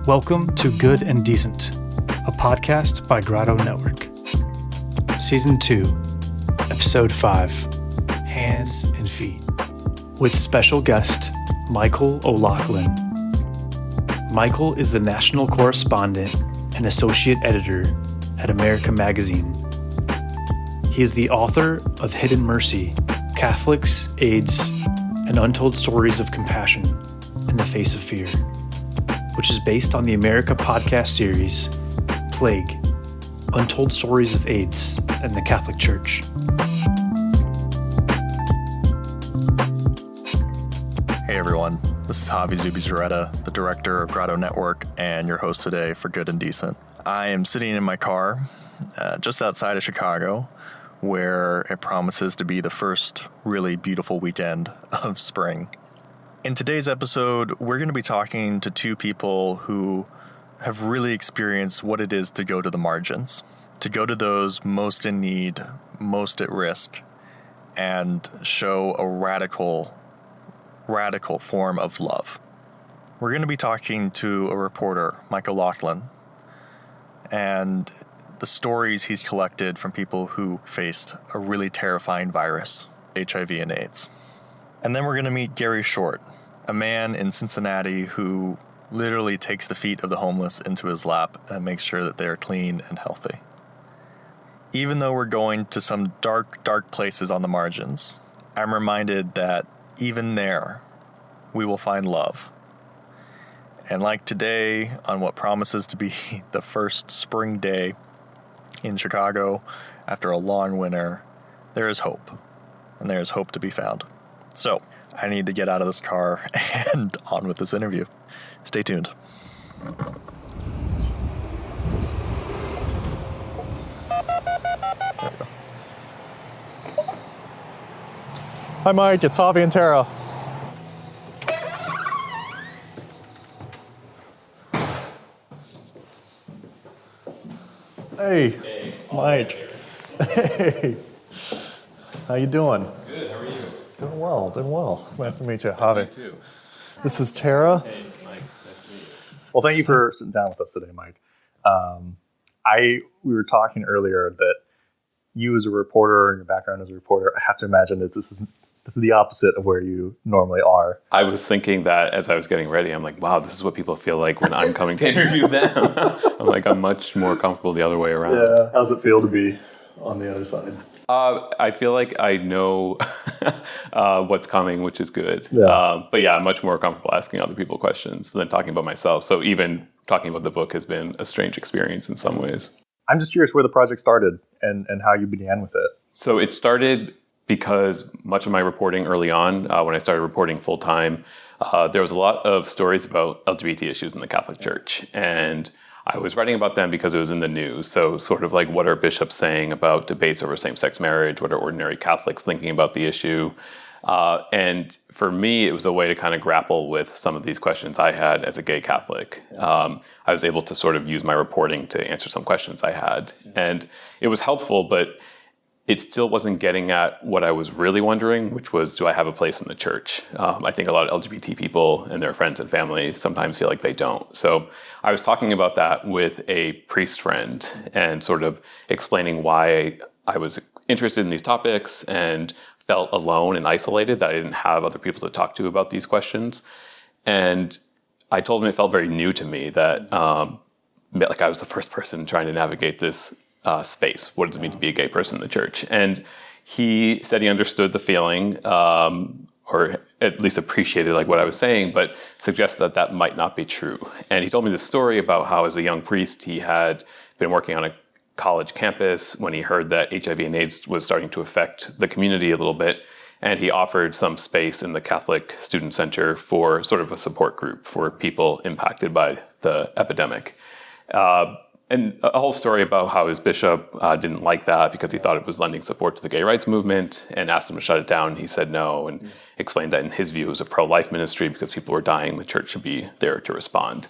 Welcome to Good and Decent, a podcast by Grotto Network. Season 2, Episode 5, Hands and Feet, with special guest Michael O'Loughlin. Michael is the national correspondent and associate editor at America Magazine. He is the author of Hidden Mercy, Catholics, AIDS, and Untold Stories of Compassion in the Face of Fear, which is based on the America podcast series, Plague, Untold Stories of AIDS and the Catholic Church. Hey everyone, this is Javi Zubizarreta, the director of Grotto Network and your host today for Good and Decent. I am sitting in my car just outside of Chicago, where it promises to be the first really beautiful weekend of spring. In today's episode, we're going to be talking to two people who have really experienced what it is to go to the margins, to go to those most in need, most at risk, and show a radical form of love. We're going to be talking to a reporter, Michael O'Loughlin, and the stories he's collected from people who faced a really terrifying virus, HIV and AIDS. And then we're going to meet Gary Short, a man in Cincinnati who literally takes the feet of the homeless into his lap and makes sure that they're clean and healthy. Even though we're going to some dark places on the margins, I'm reminded that even there, we will find love. And like today, on what promises to be the first spring day in Chicago after a long winter, there is hope, and there is hope to be found. So, I need to get out of this car and on with this interview. Stay tuned. There we go. Hi, Mike. It's Javi and Tara. Hey, Mike. Hey. How you doing? Good, how are you? Doing well. It's nice to meet you, Javi. You too. This is Tara. Hey, Mike, nice to meet you. Well, thank you for sitting down with us today, Mike. We were talking earlier that you as a reporter and your background as a reporter, I have to imagine that this is the opposite of where you normally are. I was thinking that as I was getting ready, I'm like, wow, this is what people feel like when I'm coming to interview them. I'm much more comfortable the other way around. Yeah, how's it feel to be on the other side? I feel like I know what's coming, which is good. Yeah. But yeah, I'm much more comfortable asking other people questions than talking about myself. So even talking about the book has been a strange experience in some ways. I'm just curious where the project started and how you began with it. So it started because much of my reporting early on, when I started reporting full-time, there was a lot of stories about LGBT issues in the Catholic Church. And I was writing about them because it was in the news. So sort of like, what are bishops saying about debates over same-sex marriage? What are ordinary Catholics thinking about the issue? And for me, it was a way to kind of grapple with some of these questions I had as a gay Catholic. I was able to sort of use my reporting to answer some questions I had. And it was helpful, but it still wasn't getting at what I was really wondering, which was, do I have a place in the church? I think a lot of LGBT people and their friends and family sometimes feel like they don't. So I was talking about that with a priest friend and sort of explaining why I was interested in these topics and felt alone and isolated, that I didn't have other people to talk to about these questions. And I told him it felt very new to me that like I was the first person trying to navigate this space. What does it mean to be a gay person in the church? And he said he understood the feeling, or at least appreciated like what I was saying, but suggested that might not be true. And he told me this story about how as a young priest, he had been working on a college campus when he heard that HIV and AIDS was starting to affect the community a little bit. And he offered some space in the Catholic Student Center for sort of a support group for people impacted by the epidemic. And a whole story about how his bishop didn't like that because he thought it was lending support to the gay rights movement and asked him to shut it down. He said no and explained that in his view it was a pro-life ministry because people were dying. The church should be there to respond.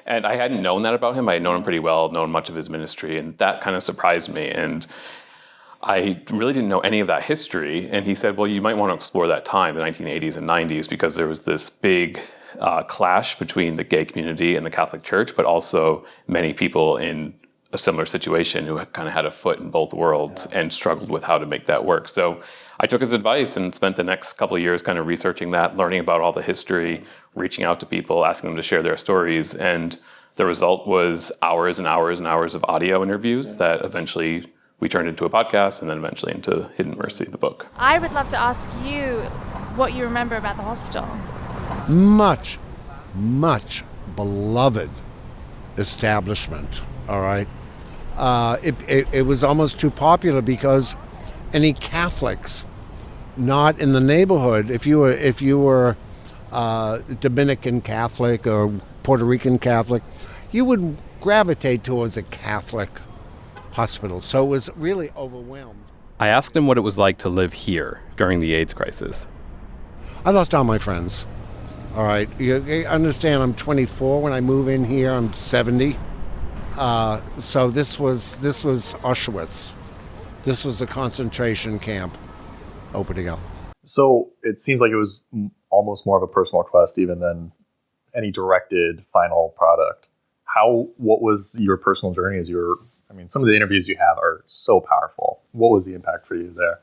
And I hadn't known that about him. I had known him pretty well, known much of his ministry, and that kind of surprised me. And I really didn't know any of that history. And he said, well, you might want to explore that time, the 1980s and 90s, because there was this big clash between the gay community and the Catholic Church, but also many people in a similar situation who kind of had a foot in both worlds and struggled with how to make that work. So I took his advice and spent the next couple of years kind of researching that, learning about all the history, reaching out to people, asking them to share their stories. And the result was hours and hours and hours of audio interviews that eventually we turned into a podcast and then eventually into Hidden Mercy, the book. I would love to ask you what you remember about the hospital. Much beloved establishment, all right? It was almost too popular because any Catholics not in the neighborhood, if you were Dominican Catholic or Puerto Rican Catholic, you would gravitate towards a Catholic hospital. So it was really overwhelmed. I asked him what it was like to live here during the AIDS crisis. I lost all my friends. All right, you understand I'm 24 when I move in here. I'm 70. So this was Auschwitz. This was a concentration camp opening up. So it seems like it was almost more of a personal quest even than any directed final product. What was your personal journey some of the interviews you have are so powerful. What was the impact for you there?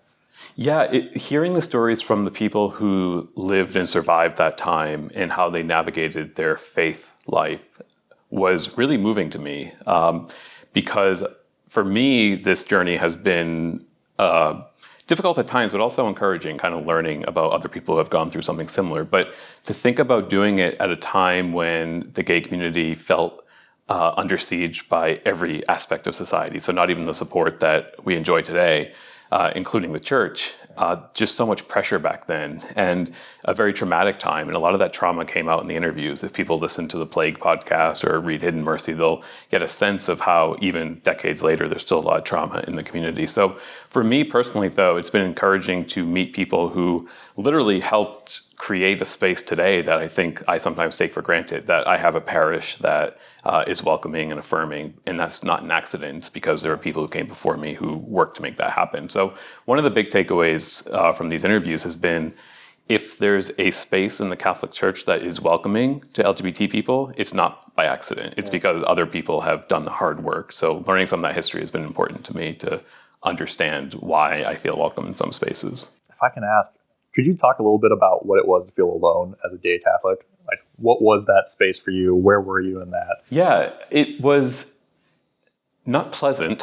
Yeah, hearing the stories from the people who lived and survived that time and how they navigated their faith life was really moving to me, because for me, this journey has been difficult at times, but also encouraging, kind of learning about other people who have gone through something similar. But to think about doing it at a time when the gay community felt under siege by every aspect of society, so not even the support that we enjoy today, including the church, just so much pressure back then, and a very traumatic time. And a lot of that trauma came out in the interviews. If people listen to the Plague podcast or read Hidden Mercy, they'll get a sense of how even decades later, there's still a lot of trauma in the community. So for me personally, though, it's been encouraging to meet people who literally helped create a space today that I think I sometimes take for granted, that I have a parish that is welcoming and affirming, and that's not an accident. It's because there are people who came before me who worked to make that happen. So one of the big takeaways from these interviews has been, if there's a space in the Catholic Church that is welcoming to LGBT people, it's not by accident. It's because other people have done the hard work. So learning some of that history has been important to me to understand why I feel welcome in some spaces. If I can ask, could you talk a little bit about what it was to feel alone as a gay Catholic? Like, what was that space for you? Where were you in that? Yeah, it was not pleasant.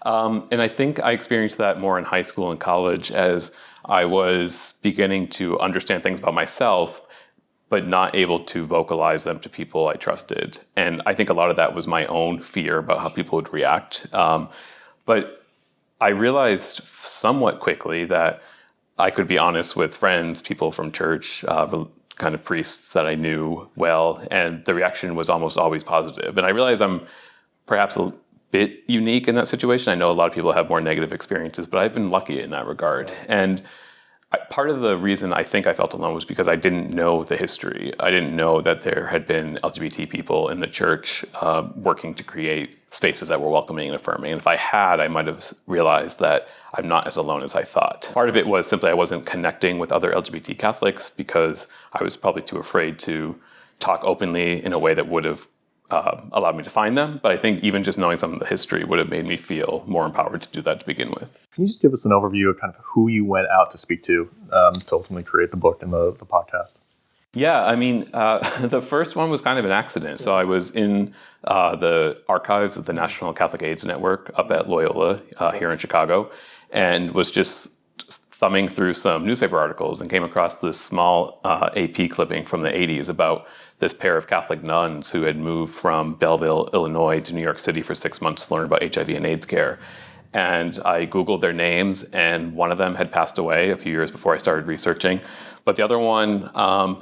And I think I experienced that more in high school and college as I was beginning to understand things about myself, but not able to vocalize them to people I trusted. And I think a lot of that was my own fear about how people would react. But I realized somewhat quickly that I could be honest with friends, people from church, kind of priests that I knew well, and the reaction was almost always positive. And I realize I'm perhaps a bit unique in that situation. I know a lot of people have more negative experiences, but I've been lucky in that regard. And part of the reason I think I felt alone was because I didn't know the history. I didn't know that there had been LGBT people in the church working to create spaces that were welcoming and affirming. And if I had, I might have realized that I'm not as alone as I thought. Part of it was simply I wasn't connecting with other LGBT Catholics because I was probably too afraid to talk openly in a way that would have allowed me to find them. But I think even just knowing some of the history would have made me feel more empowered to do that to begin with. Can you just give us an overview of kind of who you went out to speak to ultimately create the book and the podcast? Yeah, I mean, the first one was kind of an accident. So I was in the archives of the National Catholic AIDS Network up at Loyola here in Chicago, and was just thumbing through some newspaper articles and came across this small AP clipping from the 80s about this pair of Catholic nuns who had moved from Belleville, Illinois to New York City for 6 months to learn about HIV and AIDS care. And I Googled their names, and one of them had passed away a few years before I started researching. But the other one,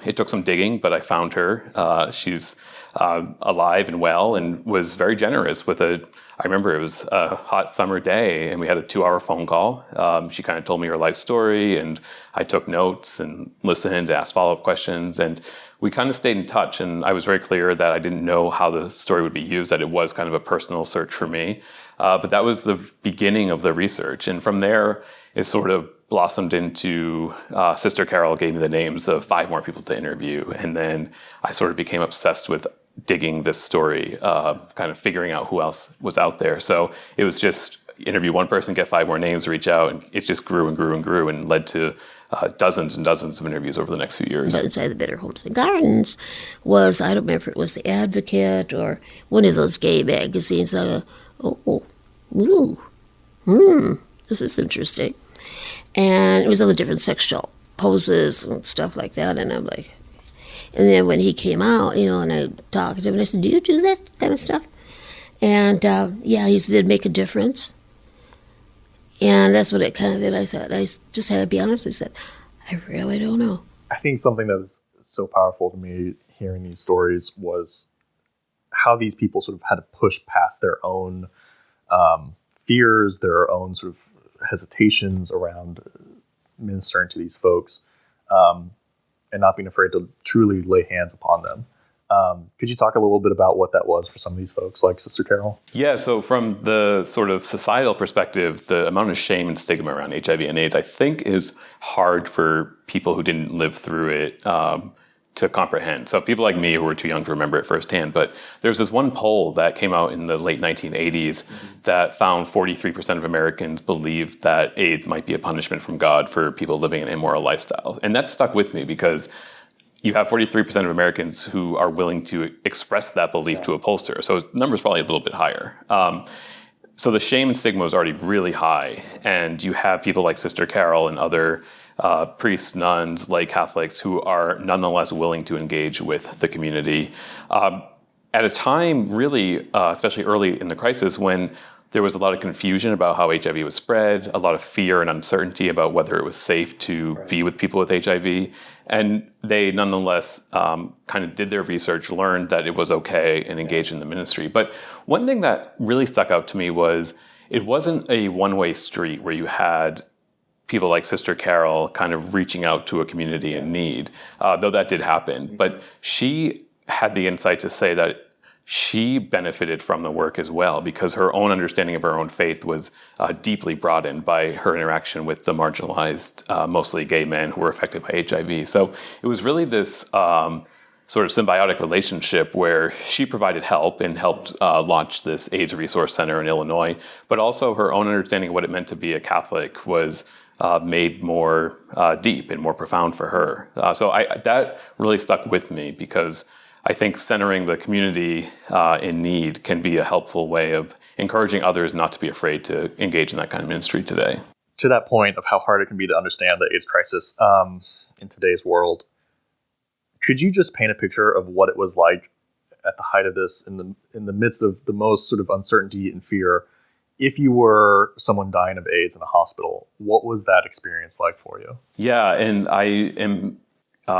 it took some digging, but I found her. She's alive and well and was very generous with I remember it was a hot summer day and we had a 2-hour phone call. She kind of told me her life story and I took notes and listened, asked follow-up questions, and we kind of stayed in touch. And I was very clear that I didn't know how the story would be used, that it was kind of a personal search for me. But that was the beginning of the research. And from there, it sort of blossomed into Sister Carol gave me the names of 5 more people to interview. And then I sort of became obsessed with digging this story, kind of figuring out who else was out there. So it was just interview one person, get 5 more names, reach out, and it just grew and grew and grew and led to dozens and dozens of interviews over the next few years. But inside the Bitter Homes and Gardens was, I don't remember if it was The Advocate or one of those gay magazines. This is interesting. And it was all the different sexual poses and stuff like that. And I'm like, and then when he came out, and I talked to him and I said, do you do that kind of stuff? And he said, it'd make a difference. And that's what it kind of did. I thought, I just had to be honest. I said, I really don't know. I think something that was so powerful to me hearing these stories was how these people sort of had to push past their own fears, their own sort of hesitations around ministering to these folks, and not being afraid to truly lay hands upon them. Could you talk a little bit about what that was for some of these folks, like Sister Carol? Yeah, so from the sort of societal perspective, the amount of shame and stigma around HIV and AIDS, I think, is hard for people who didn't live through it to comprehend. So people like me who were too young to remember it firsthand, but there's this one poll that came out in the late 1980s that found 43% of Americans believed that AIDS might be a punishment from God for people living an immoral lifestyle. And that stuck with me because you have 43% of Americans who are willing to express that belief to a pollster. So the number's probably a little bit higher. So the shame and stigma was already really high. And you have people like Sister Carol and other priests, nuns, lay Catholics who are nonetheless willing to engage with the community. At a time really, especially early in the crisis, when there was a lot of confusion about how HIV was spread, a lot of fear and uncertainty about whether it was safe to be with people with HIV. And they nonetheless kind of did their research, learned that it was okay, and engaged in the ministry. But one thing that really stuck out to me was it wasn't a one-way street where you had people like Sister Carol kind of reaching out to a community in need, though that did happen. But she had the insight to say that she benefited from the work as well because her own understanding of her own faith was deeply broadened by her interaction with the marginalized, mostly gay men who were affected by HIV. So it was really this sort of symbiotic relationship where she provided help and helped launch this AIDS Resource Center in Illinois, but also her own understanding of what it meant to be a Catholic was made more deep and more profound for her. So that really stuck with me because I think centering the community in need can be a helpful way of encouraging others not to be afraid to engage in that kind of ministry today. To that point of how hard it can be to understand the AIDS crisis in today's world, could you just paint a picture of what it was like at the height of this, in the midst of the most sort of uncertainty and fear? If you were someone dying of AIDS in a hospital, what was that experience like for you? Yeah, and I am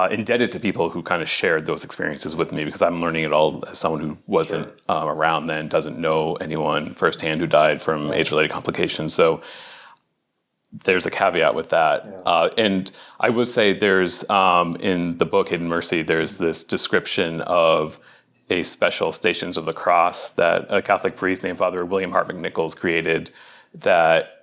indebted to people who kind of shared those experiences with me because I'm learning it all as someone who wasn't around then, doesn't know anyone firsthand who died from AIDS-related complications. So there's a caveat with that. And I would say there's, in the book Hidden Mercy, there's this description of a special Stations of the Cross that a Catholic priest named Father William Hart McNichols created that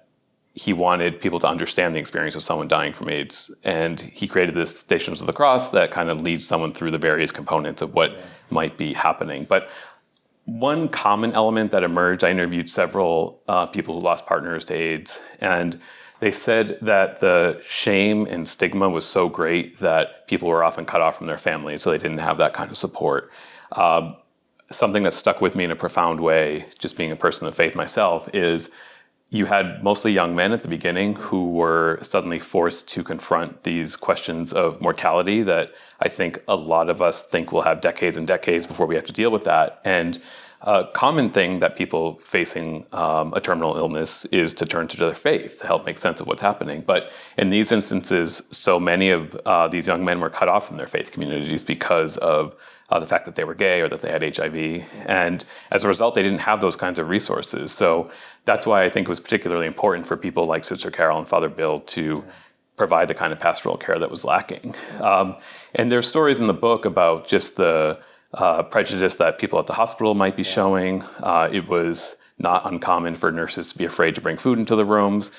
he wanted people to understand the experience of someone dying from AIDS. And he created this Stations of the Cross that kind of leads someone through the various components of what might be happening. But one common element that emerged, I interviewed several people who lost partners to AIDS, and they said that the shame and stigma was so great that people were often cut off from their families, so they didn't have that kind of support. Something that stuck with me in a profound way, just being a person of faith myself, is you had mostly young men at the beginning who were suddenly forced to confront these questions of mortality that I think a lot of us think we'll have decades and decades before we have to deal with that. And a common thing that people facing a terminal illness is to turn to their faith to help make sense of what's happening. But in these instances, so many of these young men were cut off from their faith communities because of the fact that they were gay or that they had HIV. And as a result, they didn't have those kinds of resources. So that's why I think it was particularly important for people like Sister Carol and Father Bill to provide the kind of pastoral care that was lacking. And there's stories in the book about just the prejudice that people at the hospital might be showing. It was not uncommon for nurses to be afraid to bring food into the rooms.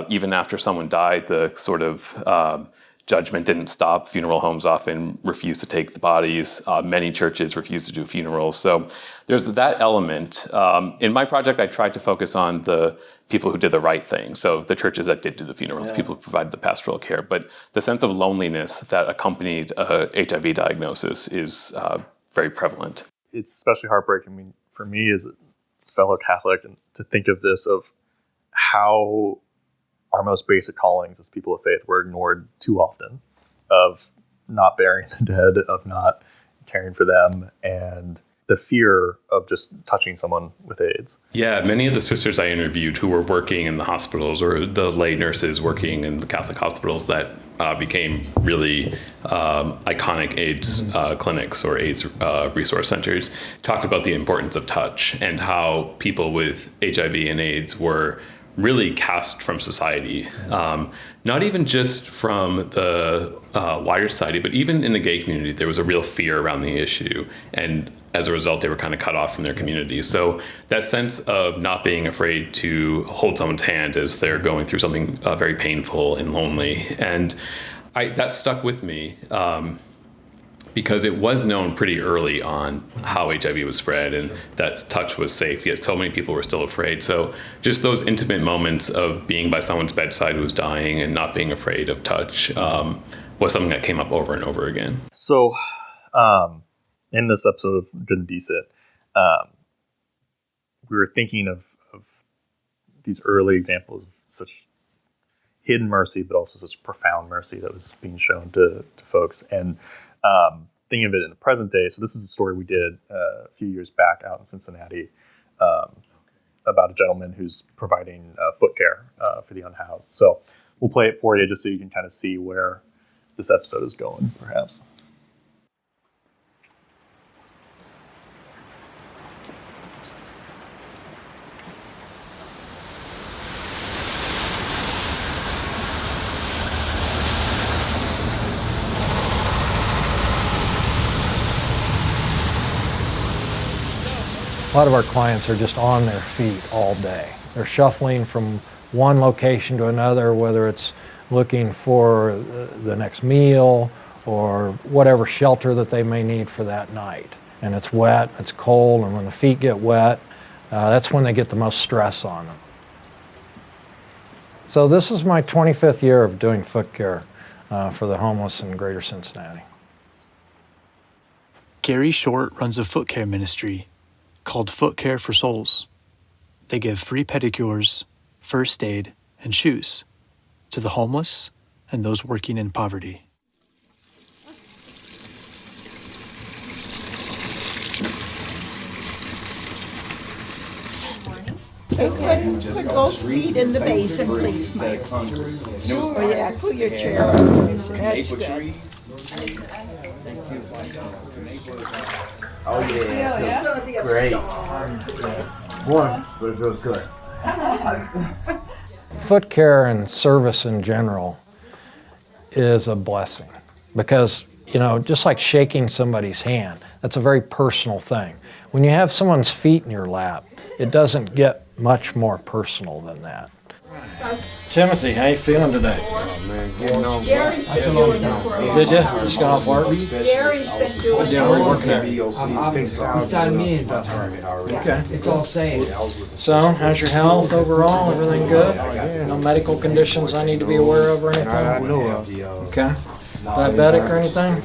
Even after someone died, the sort of judgment didn't stop. Funeral homes often refused to take the bodies. Many churches refused to do funerals. So there's that element. In my project, I tried to focus on the people who did the right thing. So the churches that did do the funerals, people who provided the pastoral care. But the sense of loneliness that accompanied a HIV diagnosis is very prevalent. It's especially heartbreaking, I mean, for me as a fellow Catholic, and to think of this, of how our most basic callings as people of faith were ignored too often, of not burying the dead, of not caring for them, and the fear of just touching someone with AIDS. Yeah, many of the sisters I interviewed who were working in the hospitals, or the lay nurses working in the Catholic hospitals that became really iconic AIDS clinics or AIDS resource centers, talked about the importance of touch and how people with HIV and AIDS were really cast from society, not even just from the wider society, but even in the gay community, there was a real fear around the issue. And as a result, they were kind of cut off from their community. So that sense of not being afraid to hold someone's hand as they're going through something very painful and lonely. And that stuck with me. Because it was known pretty early on how HIV was spread and that touch was safe, yet so many people were still afraid. So just those intimate moments of being by someone's bedside who was dying and not being afraid of touch was something that came up over and over again. So in this episode of Good and Decent, we were thinking of these early examples of such hidden mercy, but also such profound mercy that was being shown to folks. And thinking of it in the present day, so this is a story we did a few years back out in Cincinnati about a gentleman who's providing foot care for the unhoused. So we'll play it for you just so you can kind of see where this episode is going, perhaps. A lot of our clients are just on their feet all day. They're shuffling from one location to another, whether it's looking for the next meal or whatever shelter that they may need for that night. And it's wet, it's cold, and when the feet get wet, that's when they get the most stress on them. So this is my 25th year of doing foot care for the homeless in Greater Cincinnati. Gary Short runs a foot care ministry called Foot Care for Souls. They give free pedicures, first aid, and shoes to the homeless and those working in poverty. Put both feet in the basin, please, Mike. Oh, yeah, pull your chair up. That's good. Oh yeah, great. One, but it feels good. Foot care and service in general is a blessing because, you know, just like shaking somebody's hand, that's a very personal thing. When you have someone's feet in your lap, it doesn't get much more personal than that. Timothy, how you feeling today? Oh man, getting on. Gary's been doing it for a while. Did you? Just got off work? Gary's been doing it. Yeah, where you working at? I'm signing in. Okay. It's all saying. So, how's your health overall? Everything good? No medical conditions I need to be aware of or anything? Not I know of. Okay. Diabetic or anything?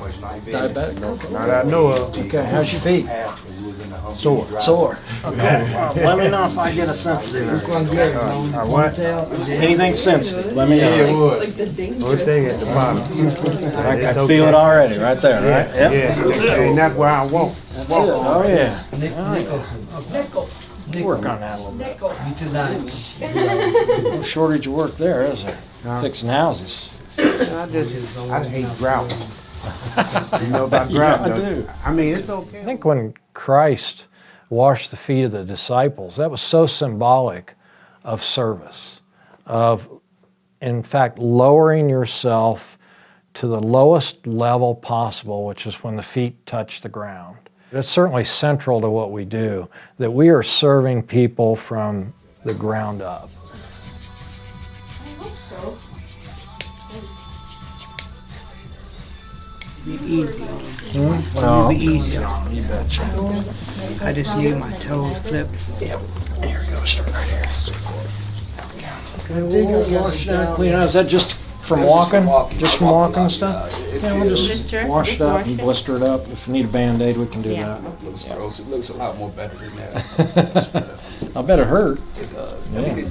Diabetic? Okay. Not I know of. Okay, how's your feet? Sore. Sore. Okay. Let me know if I get a sensitive. What? Anything sensitive, let me Yeah, it know. would. Good thing at the bottom. I can feel it already right there, right? Yeah, Yep. That's it. and that's where I walk. That's it. Oh, yeah. Work on that a little bit. No shortage of work there, is there? Fixing houses. I hate drought. You know about drought? Yeah, I do. I mean, it's okay. I think when Christ washed the feet of the disciples, that was so symbolic of service, of, in fact, lowering yourself to the lowest level possible, which is when the feet touch the ground, It's certainly central to what we do, that we are serving people from the ground up. I hope so. Be easy on him. Well, Be easy on you betcha. I just need my toes clipped. Yep. Here we go. Start right here. Okay, we'll wash that, clean out. Is that just from walking? Just from walking and stuff? Yeah, we'll just wash that and blister it up. If you need a Band-Aid, we can do that. Looks gross. It looks a lot more better than that. I bet it hurt. It does. Yeah.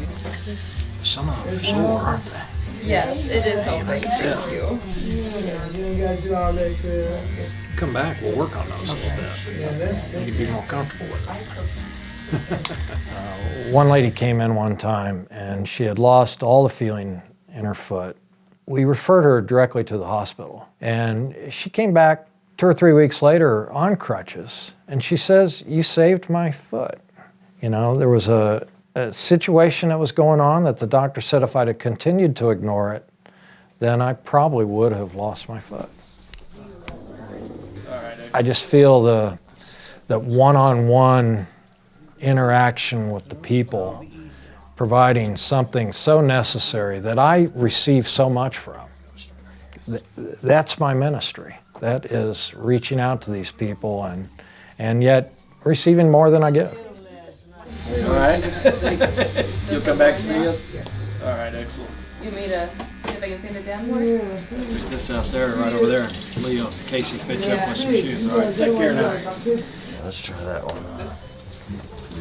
Some of them are sore, aren't they? Yes, it is helping. Thank you. Come back, we'll work on those a little bit. You can be more comfortable with it. One lady came in one time and she had lost all the feeling in her foot. We referred her directly to the hospital, and she came back 2 or 3 weeks later on crutches, and she says, "You saved my foot." You know, there was a situation that was going on that the doctor said if I'd have continued to ignore it, then I probably would have lost my foot. I just feel that one-on-one interaction with the people, providing something so necessary that I receive so much from. That's my ministry. That is reaching out to these people and yet receiving more than I give. All right. You'll come back to see us? All right, excellent. You want me to see if I can pin it down more? Put this out there, right over there. Leo, Casey fits you up with some shoes. All right, take care now. Let's try that one. I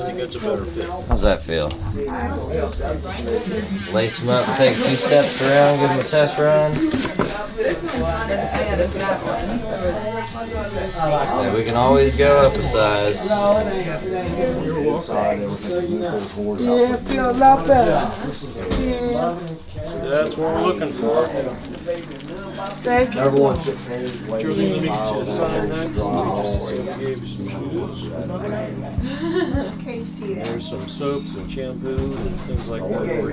think that's a better fit. How's that feel? Lace them up, take 2 steps around, give them a test run. This one's not as bad as that one. So we can always go up a size. Yeah, it feels a lot better. Yeah. That's what we're looking for. Thank you. Everyone should pay. Let me just sign that. We gave you some shoes. There's some soaps and shampoo and things like that for you.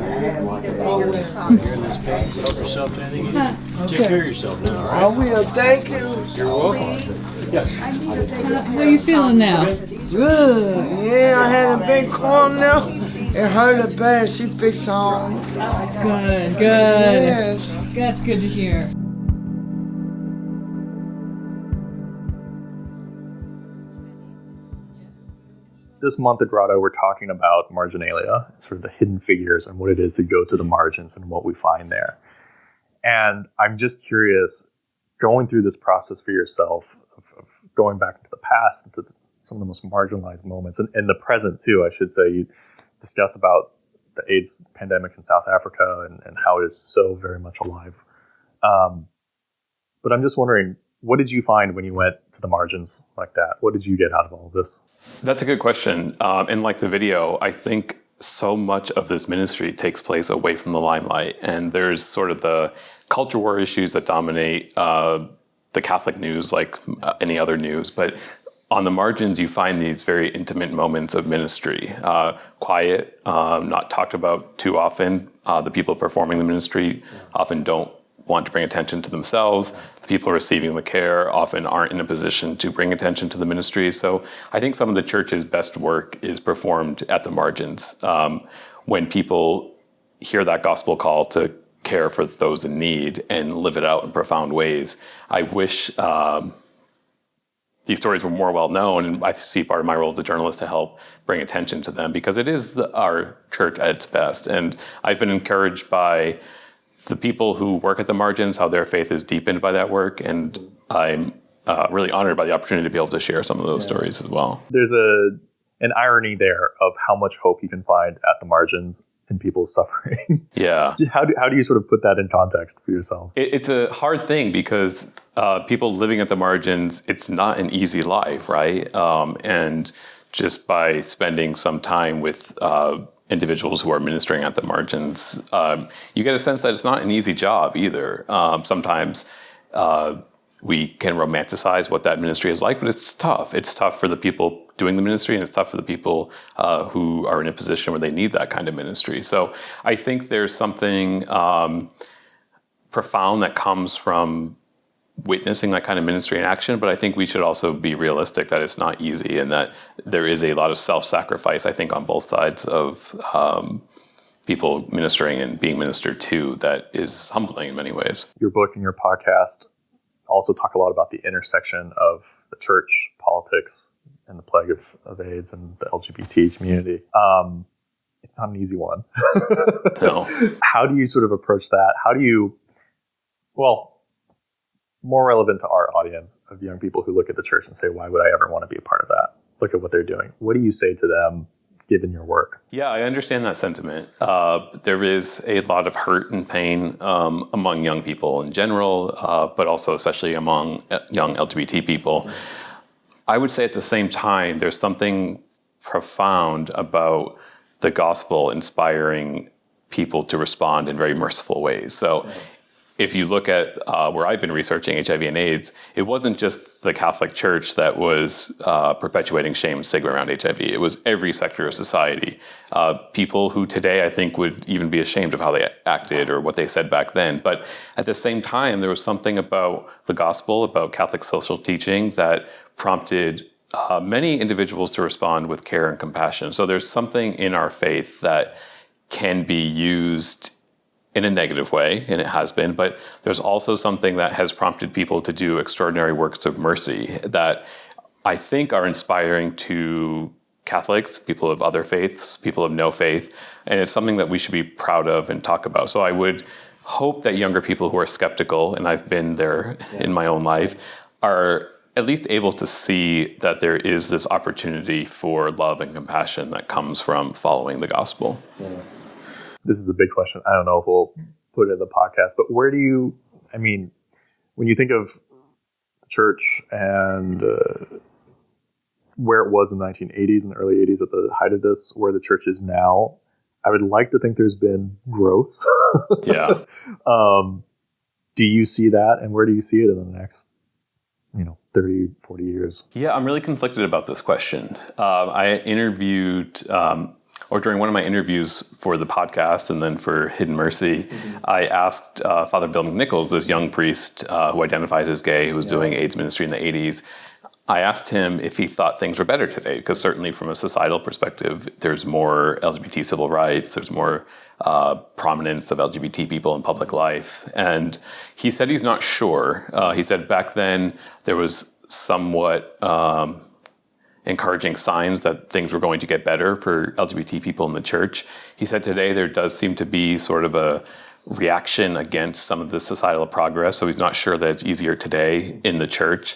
You're in this bank. Help yourself to anything you need. Take care of yourself now, all I right? will, thank you. You're welcome. Yes. How are you feeling now? Good. Yeah, I haven't been calm now. It hurt bad. She fixed all. Good, good. Yes. That's good to hear. This month at Grotto, we're talking about marginalia, sort of the hidden figures and what it is to go to the margins and what we find there. And I'm just curious, going through this process for yourself, of going back into the past, into some of the most marginalized moments, and the present too, I should say. You discuss about the AIDS pandemic in South Africa and how it is so very much alive. But I'm just wondering, what did you find when you went to the margins like that? What did you get out of all of this? That's a good question. And like the video, I think so much of this ministry takes place away from the limelight. And there's sort of the culture war issues that dominate the Catholic news, like any other news. But on the margins, you find these very intimate moments of ministry. Quiet, not talked about too often. The people performing the ministry often don't want to bring attention to themselves. The people receiving the care often aren't in a position to bring attention to the ministry. So I think some of the church's best work is performed at the margins. When people hear that gospel call to care for those in need and live it out in profound ways. I wish these stories were more well known, and I see part of my role as a journalist to help bring attention to them, because it is our church at its best. And I've been encouraged by the people who work at the margins, how their faith is deepened by that work, and I'm really honored by the opportunity to be able to share some of those stories as well. There's an irony there of how much hope you can find at the margins in people's suffering. Yeah. How do you sort of put that in context for yourself? It's a hard thing because people living at the margins, it's not an easy life, right? And just by spending some time with individuals who are ministering at the margins, you get a sense that it's not an easy job either. Sometimes we can romanticize what that ministry is like, but it's tough. It's tough for the people doing the ministry, and it's tough for the people who are in a position where they need that kind of ministry. So I think there's something profound that comes from witnessing that kind of ministry in action, but I think we should also be realistic that it's not easy and that there is a lot of self-sacrifice, I think, on both sides of people ministering and being ministered to that is humbling in many ways. Your book and your podcast also talk a lot about the intersection of the church, politics, and the plague of AIDS and the LGBT community. It's not an easy one. No. How do you sort of approach that? How do you, well, more relevant to our audience of young people who look at the church and say, why would I ever want to be a part of that? Look at what they're doing. What do you say to them given your work? Yeah, I understand that sentiment. There is a lot of hurt and pain among young people in general, but also especially among young LGBT people. I would say at the same time, there's something profound about the gospel inspiring people to respond in very merciful ways. So if you look at where I've been researching HIV and AIDS, it wasn't just the Catholic Church that was perpetuating shame and stigma around HIV. It was every sector of society. People who today I think would even be ashamed of how they acted or what they said back then. But at the same time, there was something about the gospel, about Catholic social teaching that prompted many individuals to respond with care and compassion. So there's something in our faith that can be used in a negative way, and it has been, but there's also something that has prompted people to do extraordinary works of mercy that I think are inspiring to Catholics, people of other faiths, people of no faith, and it's something that we should be proud of and talk about. So I would hope that younger people who are skeptical, and I've been there in my own life, are at least able to see that there is this opportunity for love and compassion that comes from following the gospel. Yeah. This is a big question. I don't know if we'll put it in the podcast, but where do you, I mean, when you think of the church and where it was in the 1980s and the early 80s at the height of this, where the church is now, I would like to think there's been growth. Yeah. Do you see that? And where do you see it in the next 30, 40 years? Yeah, I'm really conflicted about this question. I interviewed, or during one of my interviews for the podcast and then for Hidden Mercy, I asked Father Bill McNichols, this young priest who identifies as gay, who was doing AIDS ministry in the 80s. I asked him if he thought things were better today, because certainly from a societal perspective, there's more LGBT civil rights, there's more prominence of LGBT people in public life. And he said he's not sure. He said back then there was somewhat encouraging signs that things were going to get better for LGBT people in the church. He said today there does seem to be sort of a reaction against some of the societal progress, so he's not sure that it's easier today in the church.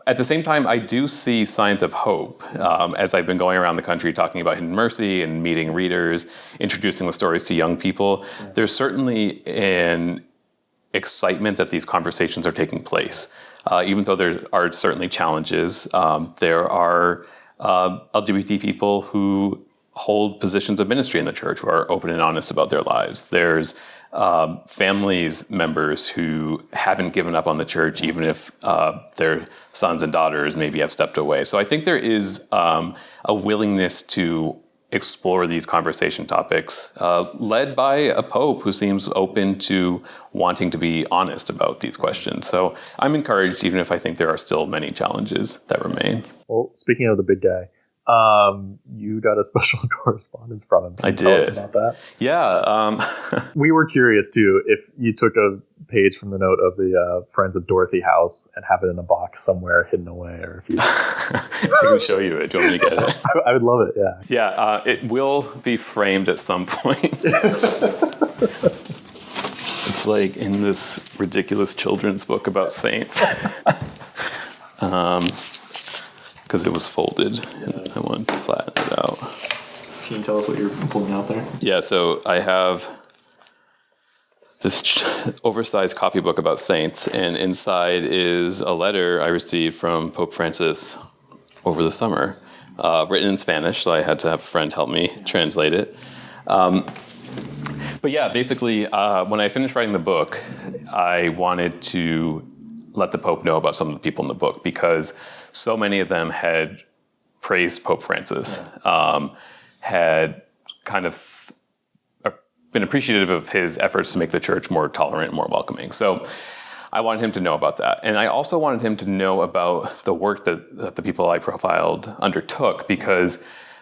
At the same time, I do see signs of hope. As I've been going around the country talking about Hidden Mercy and meeting readers, introducing the stories to young people, there's certainly an excitement that these conversations are taking place. Even though there are certainly challenges, there are LGBT people who hold positions of ministry in the church who are open and honest about their lives. There's families members who haven't given up on the church, even if their sons and daughters maybe have stepped away. So I think there is a willingness to explore these conversation topics, led by a pope who seems open to wanting to be honest about these questions. So I'm encouraged, even if I think there are still many challenges that remain. Well, speaking of the big guy, you got a special correspondence from him. Can you tell us about that? Yeah. We were curious too if you took a page from the note of the Friends of Dorothy house and have it in a box somewhere hidden away, or if you I can show you it. Do you want me to get it? I would love it. Yeah. Yeah. It will be framed at some point. It's like in this ridiculous children's book about saints. Because it was folded and I wanted to flatten it out. Can you tell us what you're pulling out there? Yeah, so I have this oversized copybook about saints, and inside is a letter I received from Pope Francis over the summer, written in Spanish, so I had to have a friend help me translate it. But yeah, basically, when I finished writing the book, I wanted to let the Pope know about some of the people in the book, because so many of them had praised Pope Francis, had kind of been appreciative of his efforts to make the church more tolerant and more welcoming. So I wanted him to know about that. And I also wanted him to know about the work that the people I profiled undertook, because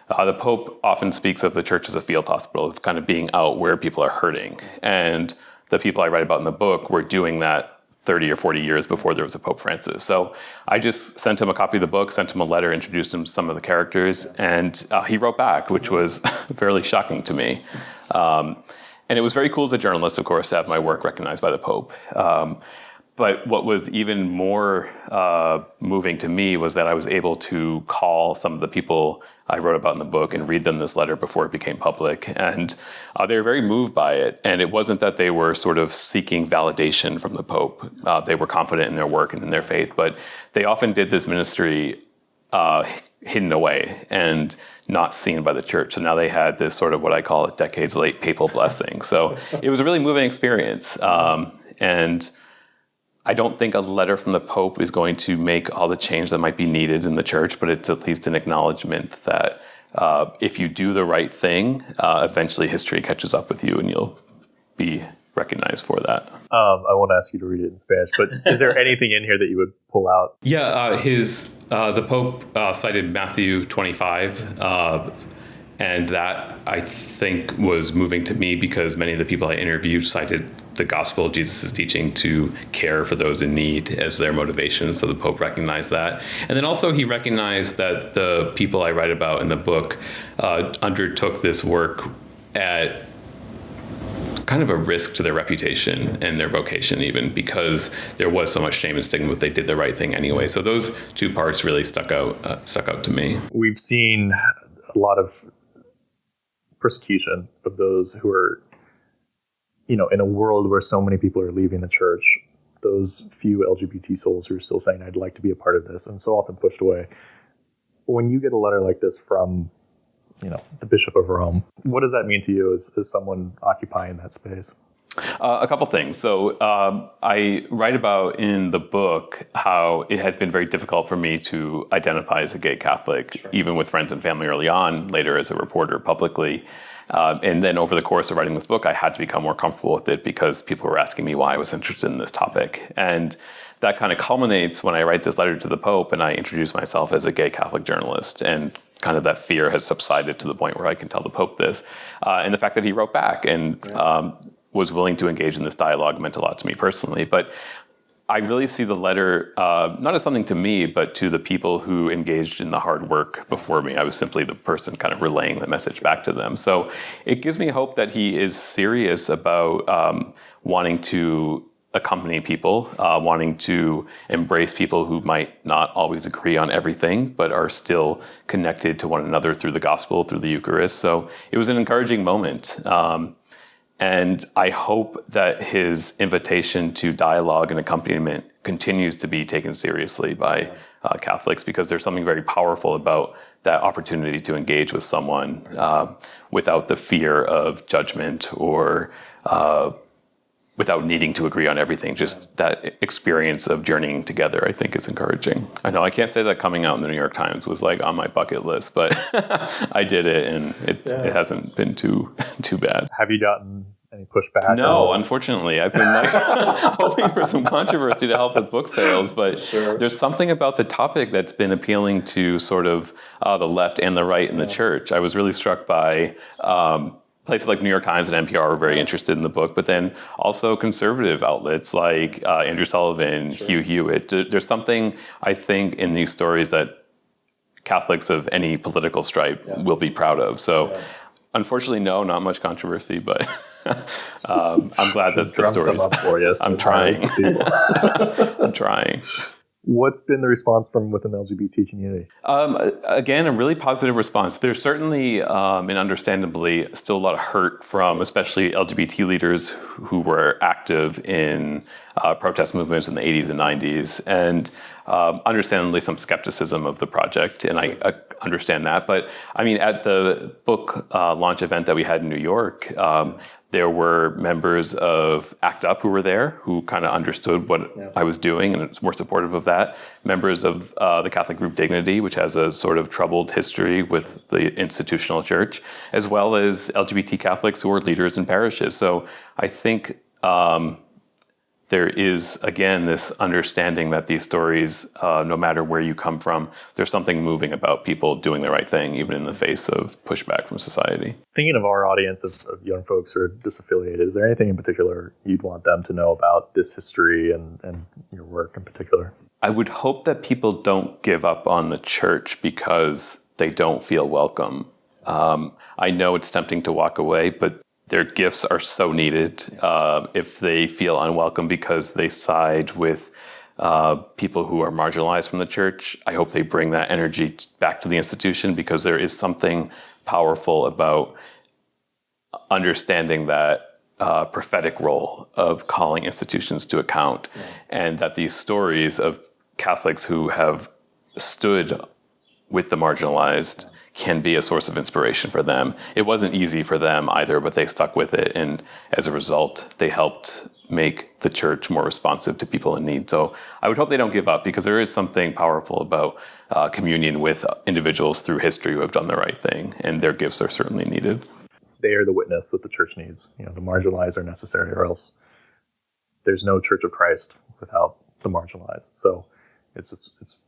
the Pope often speaks of the church as a field hospital, of kind of being out where people are hurting. And the people I write about in the book were doing that 30 or 40 years before there was a Pope Francis. So I just sent him a copy of the book, sent him a letter, introduced him to some of the characters, and he wrote back, which was fairly shocking to me. And it was very cool as a journalist, of course, to have my work recognized by the Pope. But what was even more moving to me was that I was able to call some of the people I wrote about in the book and read them this letter before it became public. And they were very moved by it. And it wasn't that they were sort of seeking validation from the Pope. They were confident in their work and in their faith. But they often did this ministry hidden away and not seen by the church. So now they had this sort of what I call a decades late papal blessing. So it was a really moving experience. And I don't think a letter from the Pope is going to make all the change that might be needed in the church, but it's at least an acknowledgement that if you do the right thing, eventually history catches up with you and you'll be recognized for that. I won't ask you to read it in Spanish, but is there anything in here that you would pull out? Yeah, the Pope cited Matthew 25, and that I think was moving to me because many of the people I interviewed cited the gospel, Jesus' teaching to care for those in need as their motivation. So the Pope recognized that. And then also he recognized that the people I write about in the book undertook this work at kind of a risk to their reputation and their vocation even, because there was so much shame and stigma, but they did the right thing anyway. So those two parts really stuck out to me. We've seen a lot of persecution of those who are, in a world where so many people are leaving the church, those few LGBT souls who are still saying, I'd like to be a part of this, and so often pushed away. When you get a letter like this from, the Bishop of Rome, what does that mean to you as someone occupying that space? A couple things. So I write about in the book how it had been very difficult for me to identify as a gay Catholic, even with friends and family early on, later as a reporter publicly. And then over the course of writing this book, I had to become more comfortable with it because people were asking me why I was interested in this topic. And that kind of culminates when I write this letter to the Pope and I introduce myself as a gay Catholic journalist. And kind of that fear has subsided to the point where I can tell the Pope this. And the fact that he wrote back and was willing to engage in this dialogue meant a lot to me personally. But I really see the letter not as something to me, but to the people who engaged in the hard work before me. I was simply the person kind of relaying the message back to them. So it gives me hope that he is serious about wanting to accompany people, wanting to embrace people who might not always agree on everything, but are still connected to one another through the gospel, through the Eucharist. So it was an encouraging moment. And I hope that his invitation to dialogue and accompaniment continues to be taken seriously by Catholics, because there's something very powerful about that opportunity to engage with someone without the fear of judgment or without needing to agree on everything. Just that experience of journeying together, I think, is encouraging. I know I can't say that coming out in the New York Times was like on my bucket list, but I did it, and it hasn't been too bad. Have you gotten any pushback? No, unfortunately. I've been hoping for some controversy to help with book sales, but there's something about the topic that's been appealing to sort of the left and the right in the church. I was really struck by places like New York Times and NPR were very interested in the book, but then also conservative outlets like Andrew Sullivan, Hugh Hewitt. There's something, I think, in these stories that Catholics of any political stripe will be proud of. So unfortunately, no, not much controversy, but I'm glad that the stories... Up for you, I'm trying. I'm trying. What's been the response from within the LGBT community? Again, a really positive response. There's certainly, and understandably, still a lot of hurt from especially LGBT leaders who were active in protest movements in the 80s and 90s, and understandably some skepticism of the project, and I understand that. But I mean, at the book launch event that we had in New York, there were members of ACT UP who were there, who kind of understood what I was doing and were supportive of that. Members of the Catholic group Dignity, which has a sort of troubled history with the institutional church, as well as LGBT Catholics who are leaders in parishes. So I think there is, again, this understanding that these stories, no matter where you come from, there's something moving about people doing the right thing, even in the face of pushback from society. Thinking of our audience of young folks who are disaffiliated, is there anything in particular you'd want them to know about this history and your work in particular? I would hope that people don't give up on the church because they don't feel welcome. I know it's tempting to walk away, but their gifts are so needed. If they feel unwelcome because they side with people who are marginalized from the church, I hope they bring that energy back to the institution, because there is something powerful about understanding that prophetic role of calling institutions to account, and that these stories of Catholics who have stood with the marginalized can be a source of inspiration for them. It wasn't easy for them either, but they stuck with it. And as a result, they helped make the church more responsive to people in need. So I would hope they don't give up, because there is something powerful about communion with individuals through history who have done the right thing, and their gifts are certainly needed. They are the witness that the church needs. The marginalized are necessary, or else there's no Church of Christ without the marginalized. So it's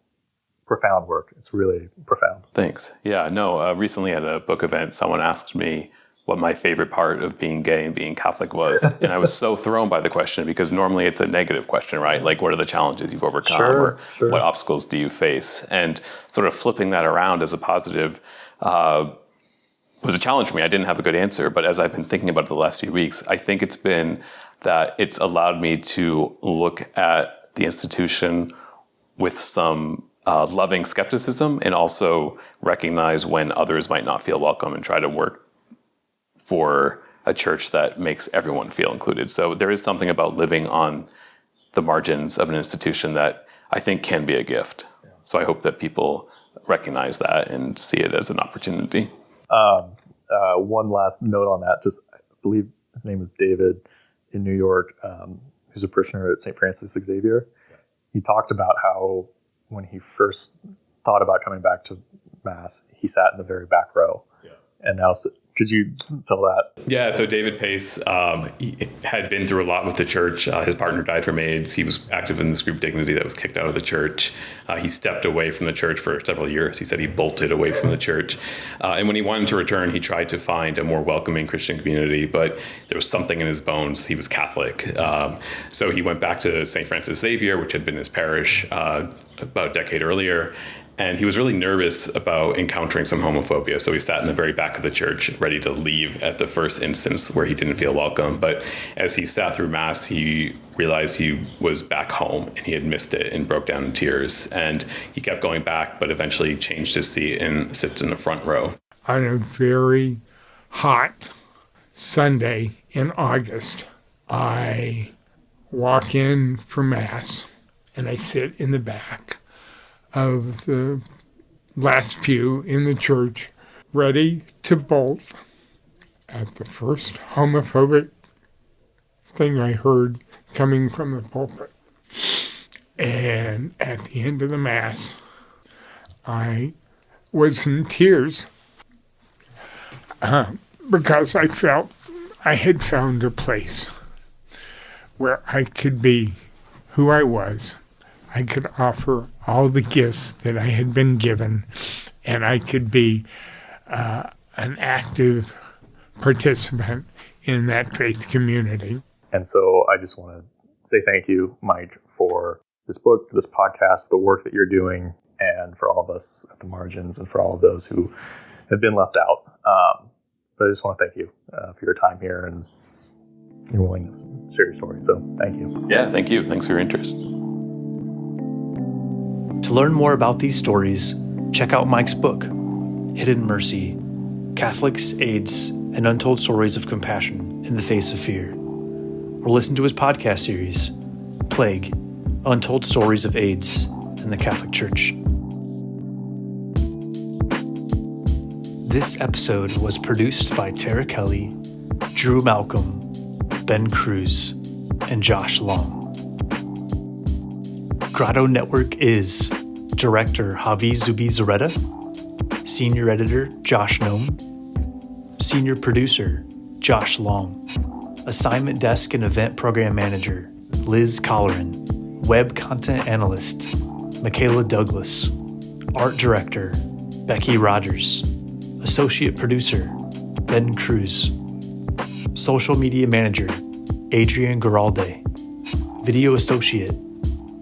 profound work. It's really profound. Thanks. Yeah, no, recently at a book event, someone asked me what my favorite part of being gay and being Catholic was. And I was so thrown by the question, because normally it's a negative question, right? Like, what are the challenges you've overcome? Or what obstacles do you face? And sort of flipping that around as a positive was a challenge for me. I didn't have a good answer. But as I've been thinking about it the last few weeks, I think it's been that it's allowed me to look at the institution with some loving skepticism, and also recognize when others might not feel welcome, and try to work for a church that makes everyone feel included. So there is something about living on the margins of an institution that I think can be a gift. So I hope that people recognize that and see it as an opportunity. One last note on that, I believe his name is David in New York, who's a parishioner at St. Francis Xavier. He talked about how when he first thought about coming back to Mass, he sat in the very back row. Yeah. And now, could you tell that? Yeah, so David Pace he had been through a lot with the church. His partner died from AIDS. He was active in this group Dignity that was kicked out of the church. He stepped away from the church for several years. He said he bolted away from the church. And when he wanted to return, he tried to find a more welcoming Christian community, but there was something in his bones. He was Catholic. So he went back to St. Francis Xavier, which had been his parish about a decade earlier. And he was really nervous about encountering some homophobia. So he sat in the very back of the church, ready to leave at the first instance where he didn't feel welcome. But as he sat through Mass, he realized he was back home and he had missed it, and broke down in tears. And he kept going back, but eventually changed his seat and sits in the front row. On a very hot Sunday in August, I walk in for Mass and I sit in the back of the last pew in the church, ready to bolt at the first homophobic thing I heard coming from the pulpit. And at the end of the Mass, I was in tears because I felt I had found a place where I could be who I was. I could offer all the gifts that I had been given, and I could be an active participant in that faith community. And so I just want to say thank you, Mike, for this book, this podcast, the work that you're doing, and for all of us at the margins, and for all of those who have been left out. But I just want to thank you for your time here and your willingness to share your story. So thank you. Yeah, thank you. Thanks for your interest. To learn more about these stories, check out Mike's book, Hidden Mercy, Catholics, AIDS, and Untold Stories of Compassion in the Face of Fear. Or listen to his podcast series, Plague, Untold Stories of AIDS in the Catholic Church. This episode was produced by Tara Kelly, Drew Malcolm, Ben Cruz, and Josh Long. Grotto Network is Director Javi Zubizarreta, Senior Editor Josh Nome, Senior Producer Josh Long, Assignment Desk and Event Program Manager Liz Colleran, web content analyst, Michaela Douglas, art director, Becky Rogers, associate producer, Ben Cruz, social media manager, Adrian Garalde, video associate,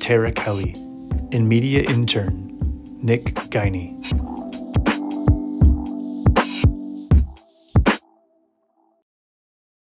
Tara Kelly, and media intern, Nick Guiney.